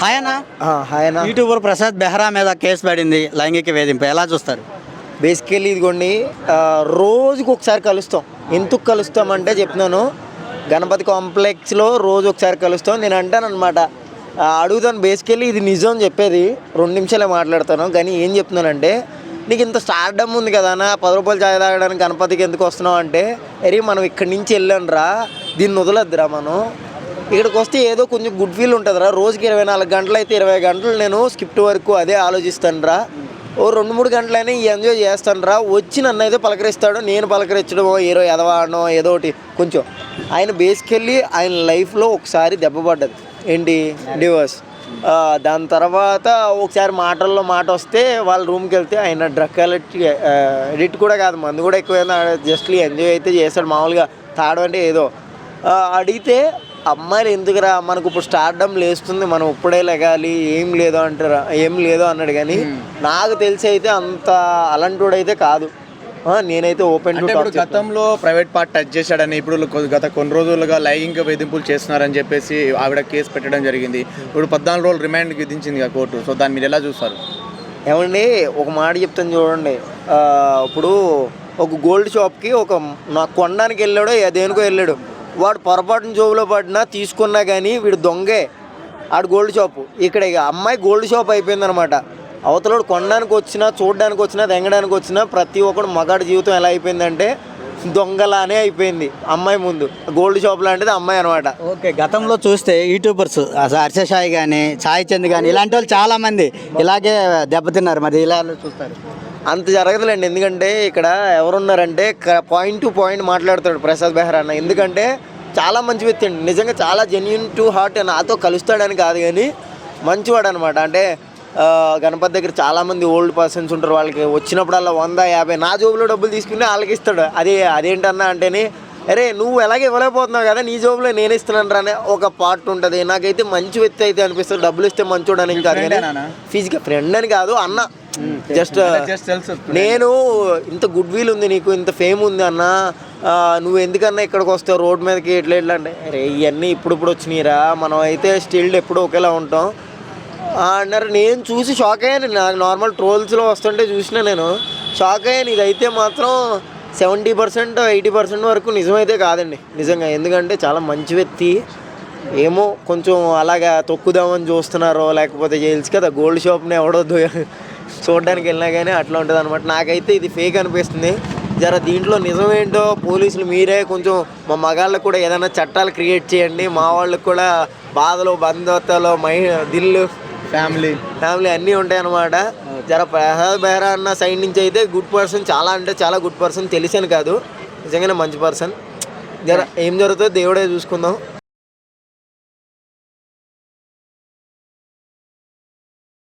Hi అన్న. Hi అన్న. YouTuber Prasad Behra మీద కేసు పడింది, లైంగిక వేధింపు. ఎలా చూస్తారు? బేసికల్లీ ఇదిగోండి, రోజుకి ఒకసారి కలుస్తాం. ఎందుకు కలుస్తామంటే చెప్తున్నాను, గణపతి కాంప్లెక్స్లో రోజు ఒకసారి కలుస్తాం. నేను అంటాను అనమాట, అడుగుతాను బేసికల్లీ ఇది నిజం చెప్పేది, 2 నిమిషాలే మాట్లాడతాను. కానీ ఏం చెప్తున్నానంటే, నీకు ఇంత స్టార్డమ్ ఉంది కదా అన్న, 10 రూపాయలు చాయ్ తాగడానికి గణపతికి ఎందుకు వస్తున్నావు అంటే, అరే మనం ఇక్కడి నుంచి వెళ్ళాను రా, దీన్ని వదలద్దురా, మనం ఇక్కడికి వస్తే ఏదో కొంచెం గుడ్ ఫీల్ ఉంటుంది రా. రోజుకి 24 గంటలు అయితే 20 గంటలు నేను స్కిప్ట్ వరకు అదే ఆలోచిస్తాను రా. ఓ 2-3 గంటలైనా ఎంజాయ్ చేస్తాను రా. వచ్చి నన్ను అయితే పలకరిస్తాడు, నేను పలకరించడం, ఎదవాడనో ఏదో ఒకటి కొంచెం. ఆయన బేసికల్లీ ఆయన లైఫ్లో ఒకసారి దెబ్బపడ్డది ఏంటి, డివోర్స్. దాని తర్వాత ఒకసారి మాటల్లో మాట వస్తే వాళ్ళ రూమ్కి వెళ్తే ఆయన డ్రగ్ ఎడిట్ కూడా కాదు, మందు కూడా ఎక్కువైనా జస్ట్లీ ఎంజాయ్ అయితే చేస్తాడు మామూలుగా. తాడు అంటే ఏదో అడిగితే, అమ్మాయిలు ఎందుకురా, మనకు ఇప్పుడు స్టార్డమ్ లేస్తుంది, మనం ఇప్పుడే లెగాలి, ఏం లేదో అంటారా, ఏం లేదో అన్నాడు. కానీ నాకు తెలిసి అయితే అంత అలాంటి అయితే కాదు. నేనైతే ఓపెన్ టు టాక్. గతంలో ప్రైవేట్ పార్ట్ టచ్ చేశాడని, ఇప్పుడు గత కొన్ని రోజులుగా లైంగిక వేధింపులు చేస్తున్నారని చెప్పేసి ఆవిడ కేసు పెట్టడం జరిగింది. ఇప్పుడు 14 రోజులు రిమాండ్ విధించింది కోర్టు. సో దాన్ని మీరు ఎలా చూస్తారు? ఏమండి, ఒక మాట చెప్తాను చూడండి. ఇప్పుడు ఒక గోల్డ్ షాప్కి నాకు కొనడానికి వెళ్ళాడో దేనికో వెళ్ళాడు, వాడు పొరపాటున జోబులో పడినా తీసుకున్నా కానీ వీడు దొంగే. ఆడు గోల్డ్ షాపు. ఇక్కడ అమ్మాయి గోల్డ్ షాప్ అయిపోయిందనమాట. అవతలోడు కొనడానికి వచ్చినా, చూడడానికి వచ్చినా, తెంగడానికి వచ్చినా ప్రతి ఒక్కడు మగాడి జీవితం ఎలా అయిపోయిందంటే దొంగలానే అయిపోయింది అమ్మాయి ముందు. గోల్డ్ షాప్ లాంటిది అమ్మాయి అనమాట. ఓకే, గతంలో చూస్తే యూట్యూబర్స్ హర్షసాయి కానీ, సాయి చంద్ కానీ ఇలాంటి వాళ్ళు చాలామంది ఇలాగే దెబ్బతిన్నారు. మరి ఇలా చూస్తారు? అంత జరగదులేండి. ఎందుకంటే ఇక్కడ ఎవరున్నారంటే పాయింట్ టు పాయింట్ మాట్లాడతాడు ప్రసాద్ బెహ్రా అన్న. ఎందుకంటే చాలా మంచి వ్యక్తి అండి, నిజంగా చాలా జెన్యూన్ టు హార్ట్. నాతో కలుస్తాడని కాదు కానీ మంచివాడు అనమాట. అంటే గణపతి దగ్గర చాలామంది ఓల్డ్ పర్సన్స్ ఉంటారు, వాళ్ళకి వచ్చినప్పుడల్లా 100-50 నా జోబులో డబ్బులు తీసుకుని వాళ్ళకి ఇస్తాడు. అదేంటన్నా అంటేనే, అరే నువ్వు ఎలాగే ఇవ్వలేకపోతున్నావు కదా, నీ జోబులో నేను ఇస్తున్నాను రా అనే ఒక పార్ట్ ఉంటుంది. నాకైతే మంచి వ్యక్తి అయితే అనిపిస్తుంది. డబ్బులు ఇస్తే మంచోడు అని కాదు కానీ, ఫిజికల్ ఫ్రెండ్ అని కాదు అన్న. జస్ట్ నేను ఇంత గుడ్ విల్ ఉంది నీకు, ఇంత ఫేమ్ ఉంది అన్న, నువ్వు ఎందుకన్నా ఇక్కడికి వస్తావు రోడ్ మీదకి ఎట్లా అంటే, అరే ఇవన్నీ ఇప్పుడు వచ్చినాయిరా, మనం అయితే స్టిల్డ్ ఎప్పుడు ఒకేలా ఉంటాం అన్నారు. నేను చూసి షాక్ అయ్యాను. నాకు నార్మల్ ట్రోల్స్లో వస్తుంటే చూసినా నేను షాక్ అయ్యాను. ఇదైతే మాత్రం 70% 80% వరకు నిజమైతే కాదండి నిజంగా. ఎందుకంటే చాలా మంచి వ్యక్తి. ఏమో కొంచెం అలాగా తొక్కుదామని చూస్తున్నారో, లేకపోతే తెలుసు కదా గోల్డ్ షాప్ని ఎవడొద్దు చూడడానికి వెళ్ళినా కానీ అట్లా ఉంటుంది అనమాట. నాకైతే ఇది ఫేక్ అనిపిస్తుంది. జర దీంట్లో నిజమేంటో పోలీసులు మీరే కొంచెం మా మగాళ్ళకు కూడా ఏదైనా చట్టాలు క్రియేట్ చేయండి. మా వాళ్ళకు కూడా బాధలు, బంధుత్వాలు, దిల్లు, ఫ్యామిలీ అన్నీ ఉంటాయన్నమాట. జర ప్రసాద్ బెహ్రా అన్న సైడ్ నుంచి అయితే గుడ్ పర్సన్, చాలా అంటే చాలా గుడ్ పర్సన్. తెలిసాను కాదు, నిజంగానే మంచి పర్సన్. జర ఏం జరుగుతుందో దేవుడే చూసుకుందాం.